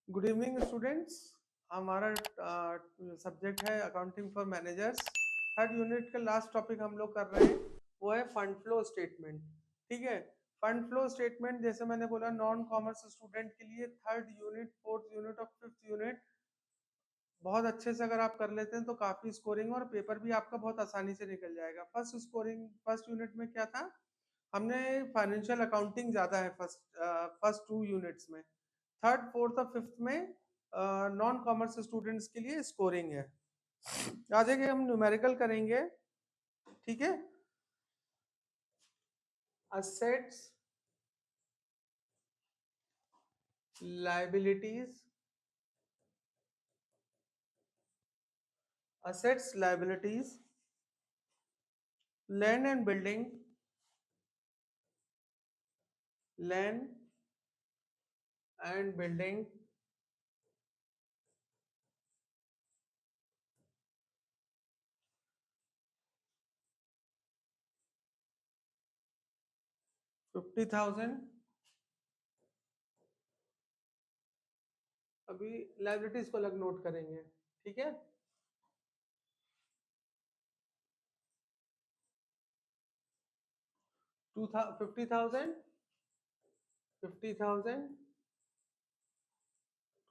Good evening students. हमारा subject है accounting for managers. Third unit का लास्ट टॉपिक हम लोग कर रहे हैं, वो है फंड फ्लो स्टेटमेंट। ठीक है, फंड फ्लो स्टेटमेंट जैसे मैंने बोला नॉन कॉमर्स स्टूडेंट के लिए थर्ड यूनिट, फोर्थ यूनिट और फिफ्थ यूनिट बहुत अच्छे से अगर आप कर लेते हैं तो काफी स्कोरिंग और पेपर भी आपका बहुत आसानी से निकल जाएगा। फर्स्ट यूनिट में क्या था, हमने फाइनेंशियल अकाउंटिंग ज्यादा है फर्स्ट टू यूनिट्स में। थर्ड फोर्थ और फिफ्थ में नॉन कॉमर्स स्टूडेंट्स के लिए स्कोरिंग है। आज के हम न्यूमेरिकल करेंगे। ठीक है, assets, liabilities, land and building, land and building, $50,000। अभी लाइबिलिटीज को अलग नोट करेंगे। ठीक है, 50,000, 50,000,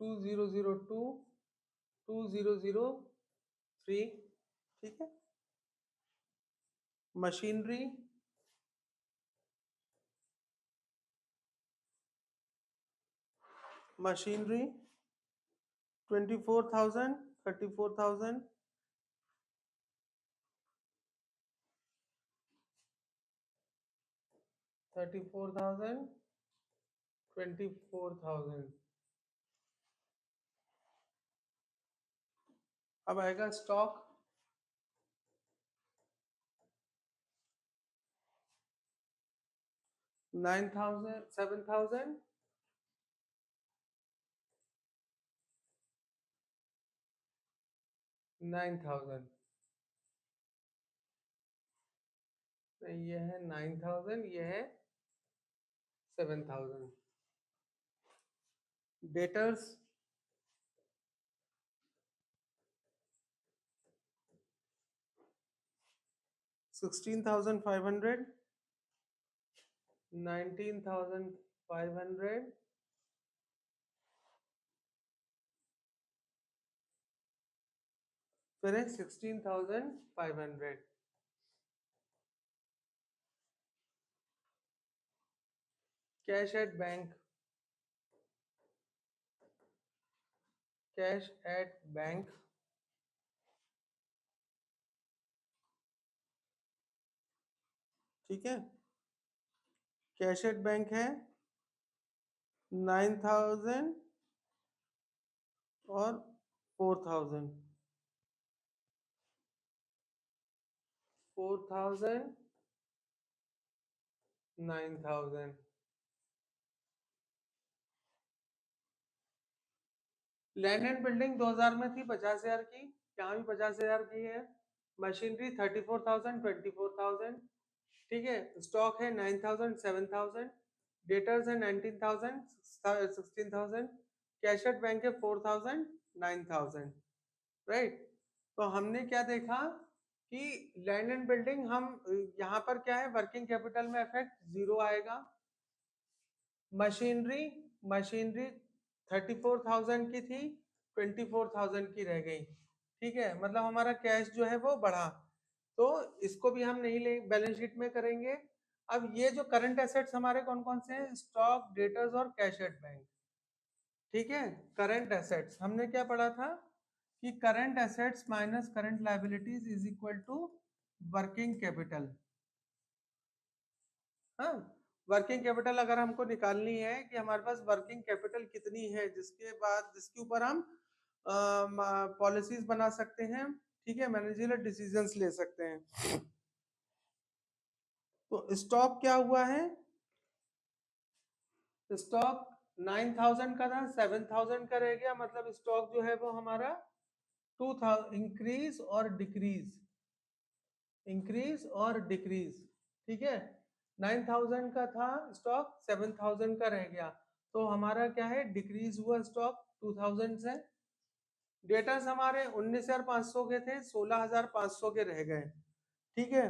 2002, 2003। ठीक है, मशीनरी, मशीनरी 24,000, 34,000, 34,000, 24,000। अब आएगा स्टॉक, $9,000, $7,000, $9,000। ये है 9,000, ये है 7,000। डेटर्स, $16,500, 19,500, फिर है 16,500। Cash at bank, cash at bank, ठीक है, कैश एट बैंक है 9,000 और 4,000, 4,000, 9,000। लैंड एंड बिल्डिंग 2000 में थी 50,000 की, यहाँ भी 50,000 की है। मशीनरी 34,000, 24,000। ठीक है, स्टॉक है 9,000, 7,000, डेटर्स है 19,000, 16,000, कैश एट बैंक है 4,000, 9,000। राइट, तो हमने क्या देखा कि लैंड एंड बिल्डिंग हम यहाँ पर क्या है, वर्किंग कैपिटल में इफेक्ट 0 आएगा। मशीनरी, मशीनरी 34,000 की थी, 24,000 की रह गई। ठीक है, मतलब हमारा कैश जो है वो बढ़ा, तो इसको भी हम नहीं ले बैलेंस शीट में करेंगे। अब ये जो करंट एसेट्स हमारे कौन कौन से हैं, स्टॉक, डेटर्स और कैश एट बैंक। ठीक है, करंट एसेट्स हमने क्या पढ़ा था कि current assets minus current liabilities is equal to working capital. हाँ, वर्किंग कैपिटल अगर हमको निकालनी है कि हमारे पास वर्किंग कैपिटल कितनी है, जिसके ऊपर हम पॉलिसीज बना सकते हैं। ठीक है, मैनेजरियल डिसीजंस ले सकते हैं। तो स्टॉक क्या हुआ है, स्टॉक 9,000 का था, 7,000 का रह गया, मतलब स्टॉक जो है वो हमारा 2,000 इंक्रीज और डिक्रीज, इंक्रीज और डिक्रीज। ठीक है, 9,000 का था स्टॉक, 7,000 का रह गया, तो हमारा क्या है, डिक्रीज हुआ स्टॉक। 2000 से। डेटर्स हमारे 19,500 के थे, 16,500 के रह गए। ठीक है,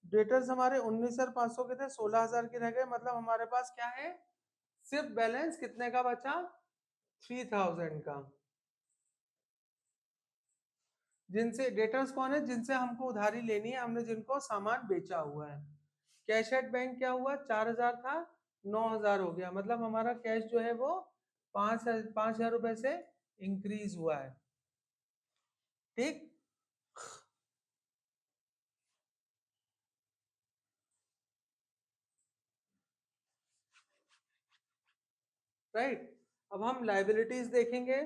डेटर्स हमारे 19,500 के थे, 16,000 के रह गए। मतलब हमारे पास क्या है, सिर्फ बैलेंस कितने का बचा, 3000 का। जिनसे डेटर्स कौन है, जिनसे हमको उधारी लेनी है, हमने जिनको सामान बेचा हुआ है। कैश एट बैंक क्या हुआ, 4,000 था, 9,000 हो गया। मतलब हमारा कैश जो है वो 5,000 रुपए से इंक्रीज हुआ है। ठीक, राइट। अब हम लाइबिलिटीज देखेंगे।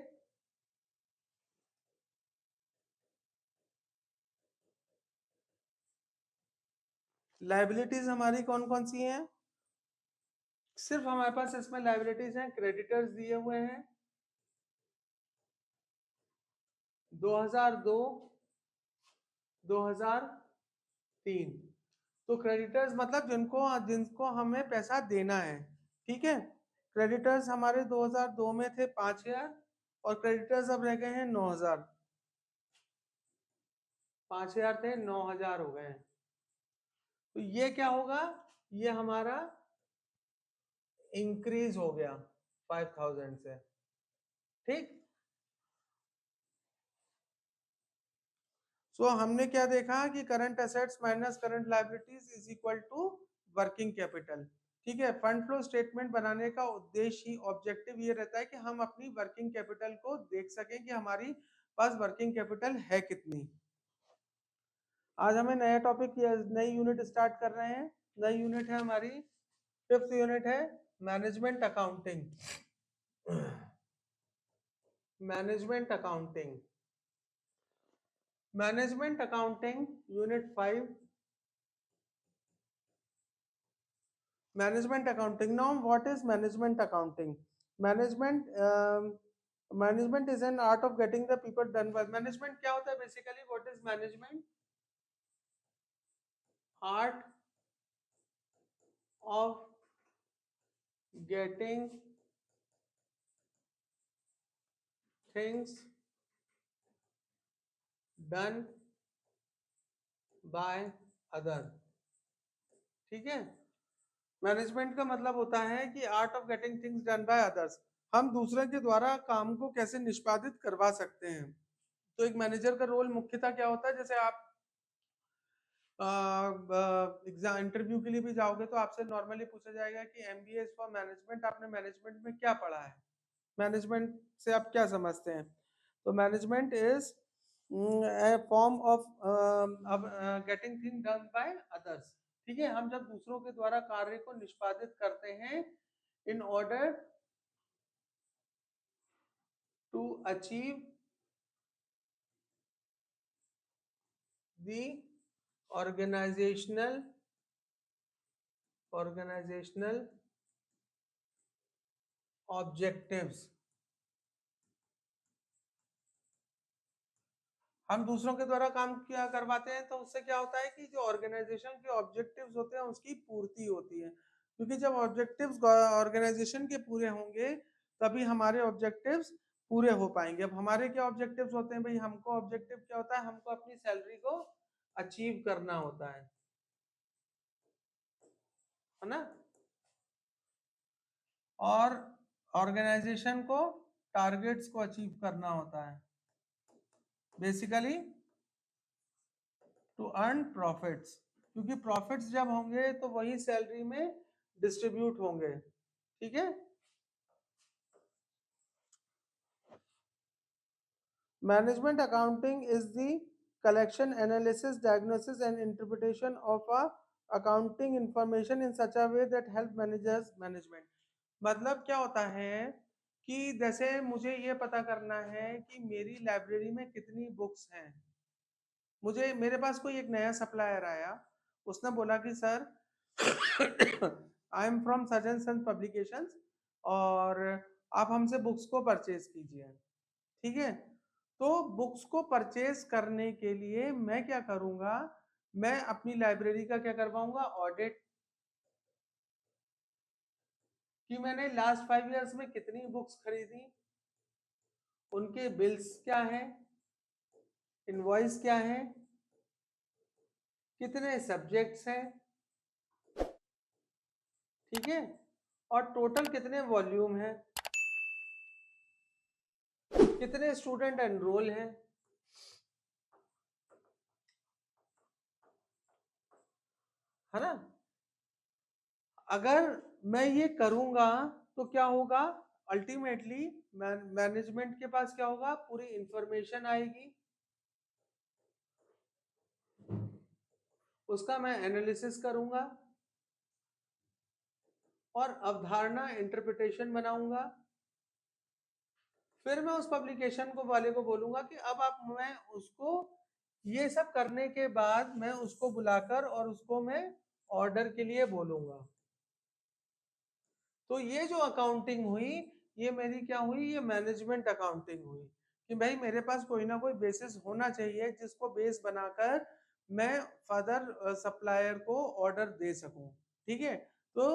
लाइबिलिटीज हमारी कौन कौन सी हैं, सिर्फ हमारे पास इसमें लाइबिलिटीज हैं, क्रेडिटर्स दिए हुए हैं 2002, 2003। तो क्रेडिटर्स मतलब जिनको जिनको हमें पैसा देना है। ठीक है, क्रेडिटर्स हमारे 2002 में थे 5,000 और क्रेडिटर्स अब रह गए हैं 9,000। 5,000 थे, 9,000 हो गए। तो ये क्या होगा, ये हमारा इंक्रीज हो गया 5,000 से। ठीक, सो हमने क्या देखा कि current assets minus current liabilities is equal to working capital. ठीक है, फंड फ्लो स्टेटमेंट बनाने का उद्देश्य ही, ऑब्जेक्टिव ये रहता है कि हम अपनी वर्किंग कैपिटल को देख सकें कि हमारी पास वर्किंग कैपिटल है कितनी। आज हमें नया टॉपिक, नई यूनिट स्टार्ट कर रहे हैं। नई यूनिट है हमारी, 5th यूनिट है management accounting. Management accounting, management accounting unit 5। Management accounting, now what is management accounting. Management is an art of getting the people done by. Management क्या होता है basically, what is management, art of getting things done by other. ठीक है, management का मतलब होता है कि art of getting things done by others, हम दूसरे के द्वारा काम को कैसे निष्पादित करवा सकते हैं। तो एक मैनेजर का रोल मुख्यतः क्या होता है, जैसे आप एग्जाम इंटरव्यू के लिए भी जाओगे तो आपसे नॉर्मली पूछा जाएगा कि एमबीए इज फॉर मैनेजमेंट, आपने मैनेजमेंट में क्या पढ़ा है, मैनेजमेंट से आप क्या समझते हैं। तो management is a form of getting thing done by others. ठीक है, हम जब दूसरों के द्वारा कार्य को निष्पादित करते हैं in order to achieve the organisational organisational objectives. हम दूसरों के द्वारा काम किया करवाते हैं तो उससे क्या होता है कि जो ऑर्गेनाइजेशन के ऑब्जेक्टिव्स होते हैं उसकी पूर्ति होती है, क्योंकि जब ऑब्जेक्टिव्स ऑर्गेनाइजेशन के पूरे होंगे तभी हमारे ऑब्जेक्टिव्स पूरे हो पाएंगे। अब हमारे क्या ऑब्जेक्टिव्स होते हैं भाई, हमको ऑब्जेक्टिव क्या होता है, हमको अपनी सैलरी को अचीव करना होता है ना, और ऑर्गेनाइजेशन को टारगेट्स को अचीव करना होता है, बेसिकली टू अर्न प्रॉफिट्स, क्योंकि प्रॉफिट्स जब होंगे तो वही सैलरी में डिस्ट्रीब्यूट होंगे। ठीक है, management accounting is the collection, analysis, diagnosis and interpretation of a accounting information in such a way that help managers management. मतलब क्या होता है कि जैसे मुझे ये पता करना है कि मेरी लाइब्रेरी में कितनी बुक्स हैं। मुझे, मेरे पास कोई एक नया सप्लायर आया, उसने बोला कि sir I am from such and such publications और आप हमसे बुक्स को परचेज कीजिए। ठीक है, तो बुक्स को परचेज करने के लिए मैं क्या करूंगा, मैं अपनी लाइब्रेरी का क्या करवाऊंगा, ऑडिट, कि मैंने लास्ट 5 इयर्स में कितनी बुक्स खरीदी, उनके बिल्स क्या है, इनवॉइस क्या है, कितने सब्जेक्ट्स हैं, ठीक है, और टोटल कितने वॉल्यूम है, कितने स्टूडेंट एनरोल हैं, है ना। अगर मैं ये करूंगा तो क्या होगा, अल्टीमेटली मैनेजमेंट के पास क्या होगा, पूरी इंफॉर्मेशन आएगी, उसका मैं एनालिसिस करूंगा और अवधारणा इंटरप्रिटेशन बनाऊंगा। फिर मैं उस पब्लिकेशन को वाले को बोलूंगा कि अब आप, मैं उसको ये सब करने के बाद मैं उसको बुलाकर और उसको मैं ऑर्डर के लिए बोलूंगा। तो ये जो अकाउंटिंग हुई, ये मेरी क्या हुई, ये मैनेजमेंट अकाउंटिंग हुई कि भाई मेरे पास कोई ना कोई बेसिस होना चाहिए जिसको बेस बनाकर मैं फर्दर सप्लायर को ऑर्डर दे सकूं, ठीक है। तो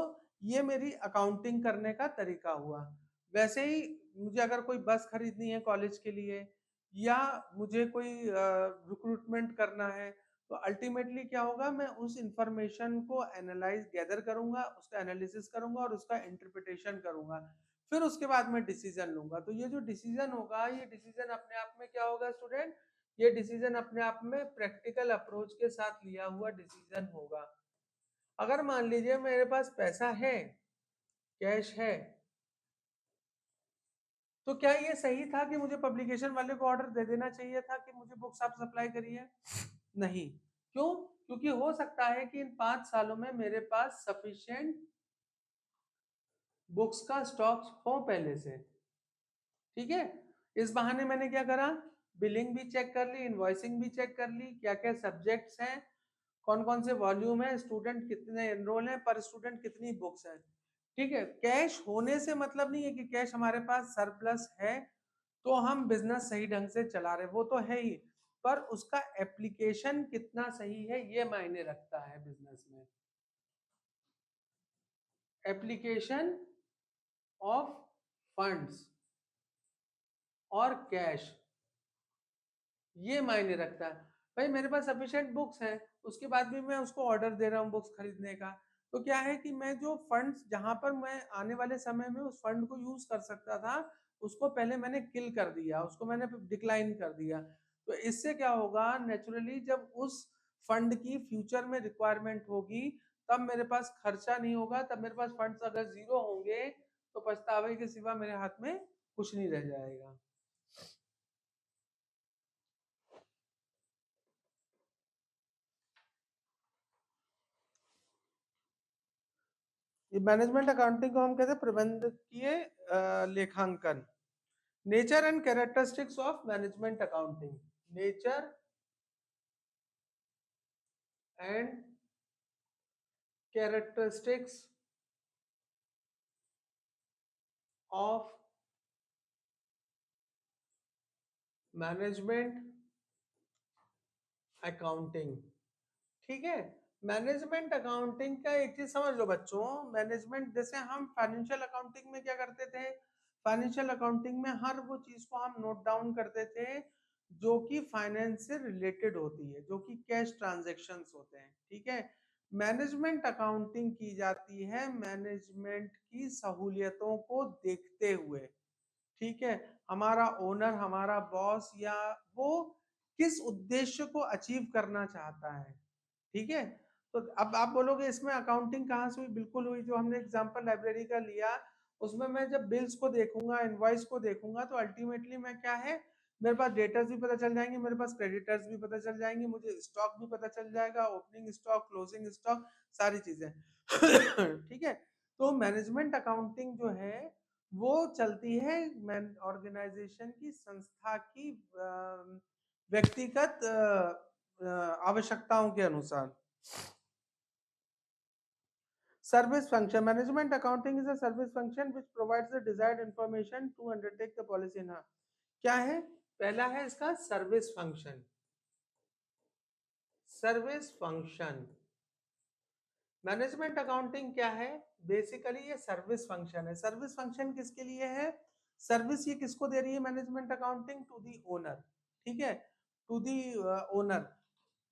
ये मेरी अकाउंटिंग करने का तरीका हुआ। वैसे ही मुझे अगर कोई बस खरीदनी है कॉलेज के लिए, या मुझे कोई रिक्रूटमेंट करना है, तो अल्टीमेटली क्या होगा, मैं उस इंफॉर्मेशन को एनालाइज गैदर करूंगा, उसका एनालिसिस करूंगा और उसका इंटरप्रिटेशन करूंगा, फिर उसके बाद मैं डिसीजन लूंगा। तो ये जो डिसीजन होगा, ये डिसीजन अपने आप में क्या होगा स्टूडेंट, ये डिसीजन अपने आप में प्रैक्टिकल अप्रोच के साथ लिया हुआ डिसीजन होगा। अगर मान लीजिए मेरे पास पैसा है, कैश है, तो क्या ये सही था कि मुझे पब्लिकेशन वाले को ऑर्डर दे देना चाहिए था कि मुझे बुक्स आप सप्लाई करिए? नहीं। क्यों? क्योंकि हो सकता है कि इन 5 सालों में मेरे पास सफिशिएंट बुक्स का स्टॉक हो पहले से, ठीक है। इस बहाने मैंने क्या करा, बिलिंग भी चेक कर ली, इनवॉइसिंग भी चेक कर ली, क्या क्या सब्जेक्ट्स हैं, कौन कौन से वॉल्यूम है, स्टूडेंट कितने एनरोल हैं, पर स्टूडेंट कितनी बुक्स हैं, ठीक है। कैश होने से मतलब नहीं है कि कैश हमारे पास सरप्लस है तो हम बिजनेस सही ढंग से चला रहे, वो तो है ही, पर उसका एप्लीकेशन कितना सही है ये मायने रखता है बिजनेस में। एप्लीकेशन ऑफ फंड्स और कैश, ये मायने रखता है। भाई मेरे पास सफिशिएंट बुक्स हैं, उसके बाद भी मैं उसको ऑर्डर दे रहा हूँ बुक्स खरीदने का, तो क्या है कि मैं जो फंड्स जहां पर मैं आने वाले समय में उस फंड को यूज कर सकता था, उसको पहले मैंने किल कर दिया, उसको मैंने डिक्लाइन कर दिया। तो इससे क्या होगा, नेचुरली जब उस फंड की फ्यूचर में रिक्वायरमेंट होगी, तब मेरे पास खर्चा नहीं होगा, तब मेरे पास फंड्स अगर जीरो होंगे तो पछतावे के सिवा मेरे हाथ में कुछ नहीं रह जाएगा। ये मैनेजमेंट अकाउंटिंग को हम कहते हैं प्रबंधकीय लेखांकन। Nature and characteristics of management accounting, nature and characteristics of management accounting, ठीक है। मैनेजमेंट अकाउंटिंग का एक चीज समझ लो बच्चों, मैनेजमेंट जैसे हम फाइनेंशियल अकाउंटिंग में क्या करते थे, फाइनेंशियल अकाउंटिंग में हर वो चीज को हम नोट डाउन करते थे जो कि फाइनेंस से रिलेटेड होती है, जो कि कैश ट्रांजैक्शंस होते हैं, ठीक है। मैनेजमेंट अकाउंटिंग की जाती है मैनेजमेंट की सहूलियतों को देखते हुए, ठीक है। हमारा ओनर, हमारा बॉस, या वो किस उद्देश्य को अचीव करना चाहता है, ठीक है। तो अब आप बोलोगे इसमें अकाउंटिंग कहाँ से हुई, बिल्कुल हुई, जो हमने एग्जांपल लाइब्रेरी का लिया, उसमें मैं जब बिल्स को देखूंगा, इनवॉइस को देखूंगा, तो अल्टीमेटली मैं क्या है, मेरे पास डेटर्स भी पता चल जाएंगे, मेरे पास क्रेडिटर्स भी पता चल जाएंगे, मुझे स्टॉक भी पता चल जाएगा, ओपनिंग स्टॉक, क्लोजिंग स्टॉक, सारी चीजें ठीक है। तो मैनेजमेंट अकाउंटिंग जो है वो चलती है ऑर्गेनाइजेशन की, संस्था की व्यक्तिगत आवश्यकताओं के अनुसार। Service function, management accounting is a service function which provides the desired information to undertake the policy in. क्या है, पहला है इसका service function, service function. Management accounting क्या है, बेसिकली ये सर्विस फंक्शन है। सर्विस फंक्शन किसके लिए है, सर्विस ये किसको दे रही है management accounting? To the owner, ठीक है, टू दी ओनर।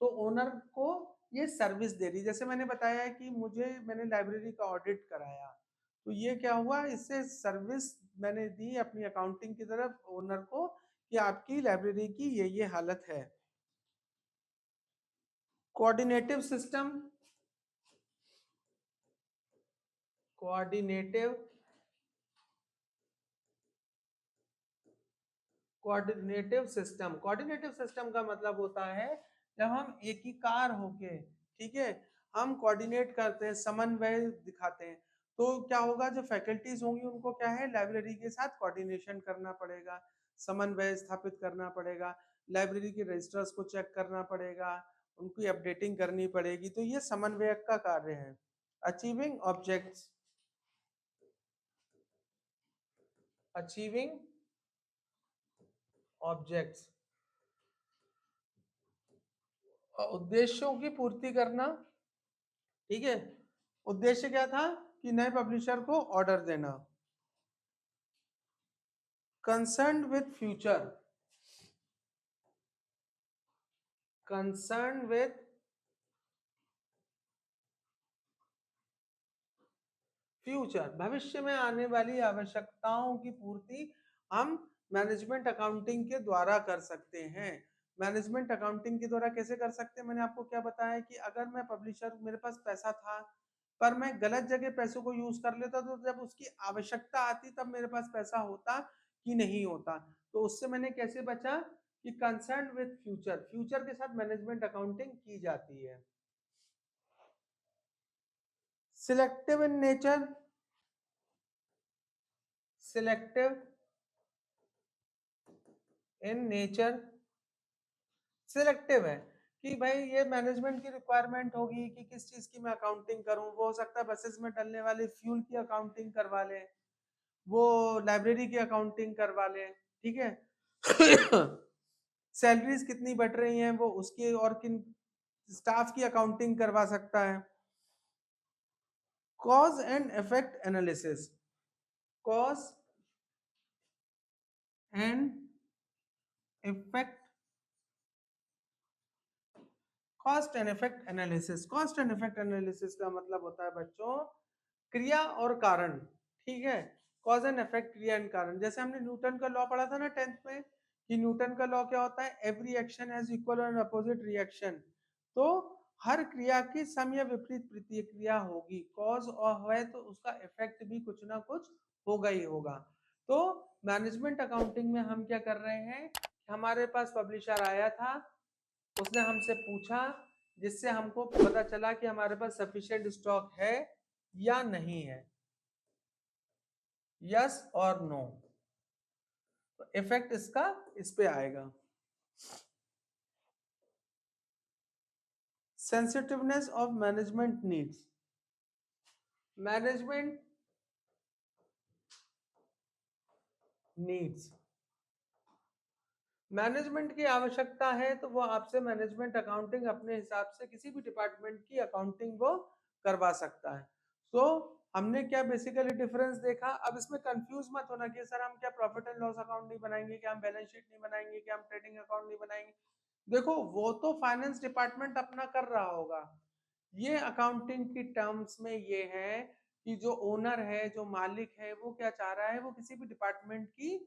तो ओनर को ये सर्विस दे रही है। जैसे मैंने बताया है कि मैंने लाइब्रेरी का ऑडिट कराया, तो ये क्या हुआ, इससे सर्विस मैंने दी अपनी अकाउंटिंग की तरफ ओनर को कि आपकी लाइब्रेरी की ये हालत है। Coordinative system, coordinative coordinative system, coordinative system का मतलब होता है जब हम एकीकार होके, ठीक है, हम कोऑर्डिनेट करते हैं, समन्वय दिखाते हैं। तो क्या होगा, जो फैकल्टीज होंगी उनको क्या है, लाइब्रेरी के साथ कोऑर्डिनेशन करना पड़ेगा, समन्वय स्थापित करना पड़ेगा, लाइब्रेरी के रजिस्टर्स को चेक करना पड़ेगा, उनकी अपडेटिंग करनी पड़ेगी। तो ये समन्वयक का कार्य है। अचीविंग ऑब्जेक्ट्स, अचीविंग ऑब्जेक्ट्स, उद्देश्यों की पूर्ति करना, ठीक है। उद्देश्य क्या था कि नए पब्लिशर को ऑर्डर देना। Concern with future, concern with future, भविष्य में आने वाली आवश्यकताओं की पूर्ति हम मैनेजमेंट अकाउंटिंग के द्वारा कर सकते हैं। मैनेजमेंट अकाउंटिंग के द्वारा कैसे कर सकते हैं, मैंने आपको क्या बताया कि अगर मैं पब्लिशर, मेरे पास पैसा था पर मैं गलत जगह पैसों को यूज कर लेता, तो जब उसकी आवश्यकता आती तब मेरे पास पैसा होता कि नहीं होता। तो उससे मैंने कैसे बचा कि कंसर्न विथ फ्यूचर, फ्यूचर के साथ मैनेजमेंट अकाउंटिंग की जाती है। Selective in nature, selective in nature, selective है कि भाई ये मैनेजमेंट की रिक्वायरमेंट होगी कि किस चीज की मैं अकाउंटिंग करूं। वो हो सकता है बसेस में डलने वाले फ्यूल की अकाउंटिंग करवा ले, वो लाइब्रेरी की अकाउंटिंग करवा ले, ठीक है। सैलरीज कितनी बढ़ रही हैं वो उसकी, और किन स्टाफ की अकाउंटिंग करवा सकता है। Cause and effect analysis, cause and effect, cost and effect analysis, cost and effect analysis का मतलब होता है बच्चों क्रिया और कारण, ठीक है। कॉज एंड इफेक्ट, क्रिया एंड कारण। जैसे हमने न्यूटन का लॉ पढ़ा था ना 10th में, कि न्यूटन का लॉ क्या होता है, every action has equal and opposite reaction. तो हर क्रिया की सम या विपरीत प्रतिक्रिया होगी, कॉज और है तो उसका इफेक्ट भी कुछ ना कुछ होगा ही होगा। तो मैनेजमेंट अकाउंटिंग में हम क्या कर रहे हैं, हमारे पास पब्लिशर आया था, उसने हमसे पूछा, जिससे हमको पता चला कि हमारे पास सफिशिएंट स्टॉक है या नहीं है, यस और नो। तो इफेक्ट इसका इस पे आएगा। Sensitiveness of management needs, management needs, management की आवश्यकता है तो वो आपसे मैनेजमेंट अकाउंटिंग अपने हिसाब से किसी भी डिपार्टमेंट की अकाउंटिंग वो करवा सकता है। तो हमने क्या बेसिकली डिफरेंस देखा। अब इसमें कंफ्यूज मत होना कि सर हम क्या प्रॉफिट एंड लॉस अकाउंट नहीं बनाएंगे, क्या हम बैलेंस शीट नहीं बनाएंगे, क्या हम ट्रेडिंग अकाउंट नहीं बनाएंगे। देखो वो तो फाइनेंस डिपार्टमेंट अपना कर रहा होगा, ये अकाउंटिंग की टर्म्स में ये है कि जो ओनर है, जो मालिक है, वो क्या चाह रहा है, वो किसी भी डिपार्टमेंट की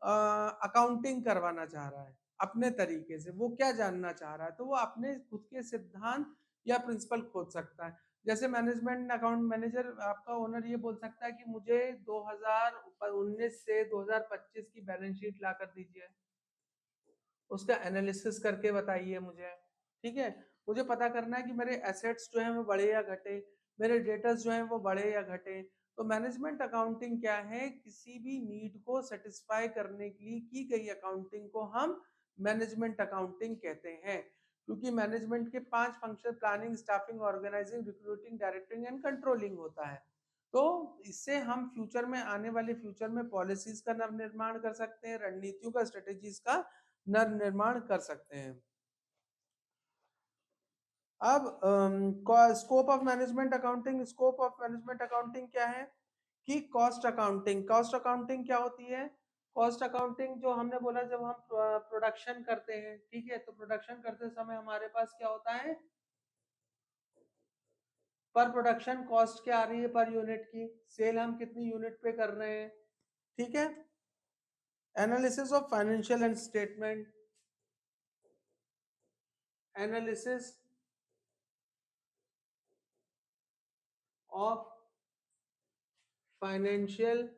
अकाउंटिंग करवाना चाह रहा है अपने तरीके से। वो क्या जानना चाह रहा है, तो वो अपने खुद के सिद्धांत या प्रिंसिपल खोज सकता है। जैसे मैनेजमेंट अकाउंट मैनेजर, आपका ओनर ये बोल सकता है कि मुझे 2019 से 2025 की बैलेंस शीट ला कर दीजिए, उसका एनालिसिस करके बताइए मुझे, ठीक है। मुझे पता करना है कि मेरे एसेट्स जो हैं वो बढ़े या घटे, मेरे डेटर्स जो हैं वो बढ़े या घटे। तो मैनेजमेंट अकाउंटिंग क्या है, किसी भी नीड को सेटिस्फाई करने के लिए की गई अकाउंटिंग को हम मैनेजमेंट अकाउंटिंग कहते हैं। क्योंकि मैनेजमेंट के 5 function, planning, staffing, organising, recruiting, directing and controlling होता है। तो इससे हम फ्यूचर में आने वाले फ्यूचर में पॉलिसीज का निर्माण कर सकते हैं, रणनीतियों का, स्ट्रेटेजीज का निर्माण कर सकते हैं। अब scope of management accounting, scope of management accounting क्या है कि कॉस्ट अकाउंटिंग, कॉस्ट अकाउंटिंग क्या होती है, कॉस्ट अकाउंटिंग जो हमने बोला जब हम प्रोडक्शन करते हैं, ठीक है, तो प्रोडक्शन करते समय हमारे पास क्या होता है, पर प्रोडक्शन कॉस्ट क्या आ रही है पर यूनिट की, सेल हम कितनी यूनिट पे कर रहे हैं, ठीक है। Analysis of financial and statement, analysis of financial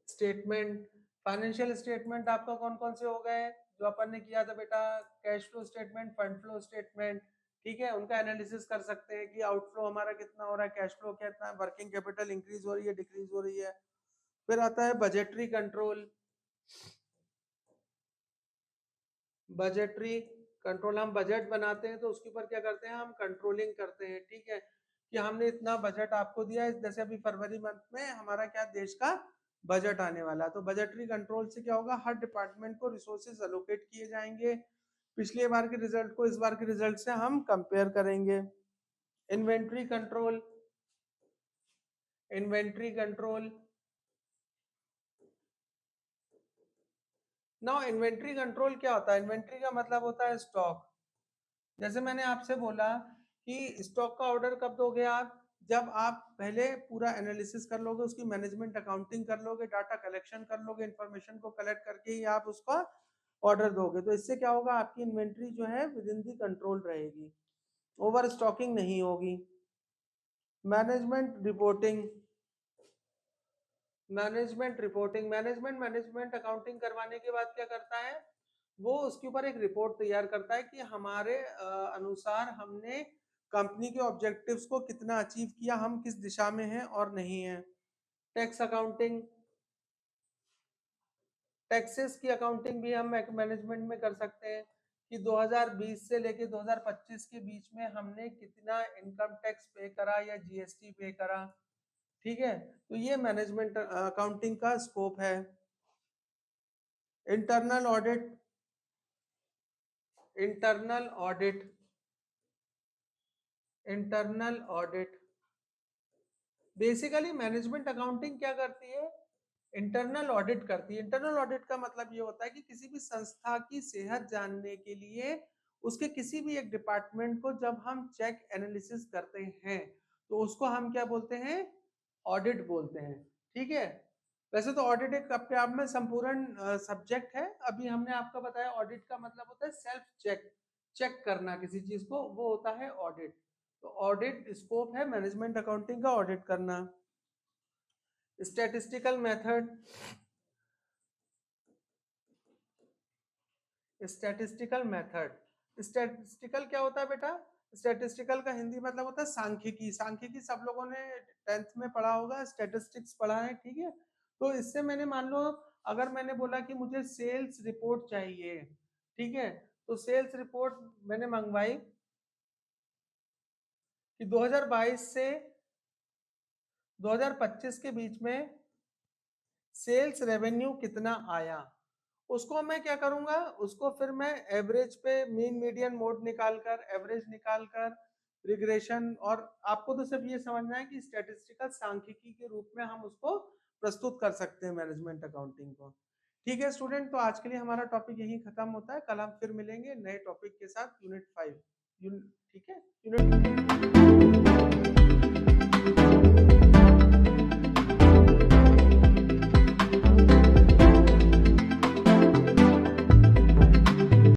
statement. Financial statement आपका कौन कौन से हो गए जो अपन ने किया था बेटा, cash flow statement, fund flow statement, ठीक है, उनका एनालिसिस कर सकते हैं कि आउटफ्लो हमारा कितना हो रहा है, कैश फ्लो कितना है, वर्किंग कैपिटल इंक्रीज हो रही है डिक्रीज हो रही है। फिर आता है बजटरी कंट्रोल। बजटरी कंट्रोल, हम बजट बनाते हैं तो उसके ऊपर क्या करते हैं, हम कंट्रोलिंग करते हैं, ठीक है, कि हमने इतना बजट आपको दिया है, जैसे अभी फरवरी मंथ में हमारा क्या देश का बजट आने वाला है, तो बजटरी कंट्रोल से क्या होगा, हर डिपार्टमेंट को रिसोर्सेज अलोकेट किए जाएंगे, पिछले बार के रिजल्ट को इस बार के रिजल्ट से हम कंपेयर करेंगे। Inventory control, inventory control, now inventory control क्या होता है, इन्वेंट्री का मतलब होता है स्टॉक। जैसे मैंने आपसे बोला कि स्टॉक का ऑर्डर कब दोगे आप, जब आप पहले पूरा एनालिसिस कर लोगे, उसकी मैनेजमेंट अकाउंटिंग कर लोगे, डाटा कलेक्शन कर लोगे, इंफॉर्मेशन को कलेक्ट करके ही आप उसका ऑर्डर दोगे, तो इससे क्या होगा, आपकी इन्वेंट्री जो है विद इन दी कंट्रोल रहेगी, ओवर स्टॉकिंग नहीं होगी। मैनेजमेंट रिपोर्टिंग, मैनेजमेंट अकाउंटिंग करवाने के बाद क्या करता है, वो उसके ऊपर एक रिपोर्ट तैयार करता है कि हमारे अनुसार हमने कंपनी के ऑब्जेक्टिव्स को कितना अचीव किया, हम किस दिशा में हैं और नहीं है। टैक्स अकाउंटिंग, टैक्सेस की अकाउंटिंग भी हम मैनेजमेंट में कर सकते हैं कि 2020 से लेके 2025 के बीच में हमने कितना इनकम टैक्स पे करा या जीएसटी पे करा, ठीक है, तो ये मैनेजमेंट अकाउंटिंग का स्कोप है। Internal audit, internal audit, internal audit, basically management accounting क्या करती है, इंटरनल ऑडिट करती है। इंटरनल ऑडिट का मतलब ये होता है कि किसी भी संस्था की सेहत जानने के लिए उसके किसी भी एक डिपार्टमेंट को जब हम चेक एनालिसिस करते हैं तो उसको हम क्या बोलते हैं, ऑडिट बोलते हैं, ठीक है। वैसे तो ऑडिट एक अपने आप में संपूर्ण सब्जेक्ट है, अभी हमने आपको बताया ऑडिट का मतलब होता है सेल्फ चेक, चेक करना किसी चीज को, वो होता है ऑडिट। तो ऑडिट स्कोप है मैनेजमेंट अकाउंटिंग का ऑडिट करना। Statistical method, statistical method, statistical क्या होता है बेटा, स्टैटिस्टिकल का हिंदी मतलब होता है सांख्यिकी। सांख्यिकी सब लोगों ने 10th में पढ़ा होगा, स्टैटिस्टिक्स पढ़ा है, ठीक है। तो इससे मैंने मान लो अगर मैंने बोला कि मुझे सेल्स रिपोर्ट चाहिए, ठीक है, तो सेल्स रिपोर्ट मैंने मंगवाई कि 2022 से 2025 के बीच में सेल्स रेवेन्यू कितना आया, उसको मैं क्या करूंगा, उसको फिर मैं एवरेज पे मीन मीडियन मोड निकालकर, एवरेज निकालकर, रिग्रेशन, और आपको तो सिर्फ ये समझना है कि स्टैटिस्टिकल सांख्यिकी के रूप में हम उसको प्रस्तुत कर सकते हैं मैनेजमेंट अकाउंटिंग को। ठीक है स्टूडेंट, तो आज के लिए हमारा टॉपिक यही खत्म होता है, कल हम फिर मिलेंगे नए टॉपिक के साथ यूनिट 5। ठीक है, यूनिट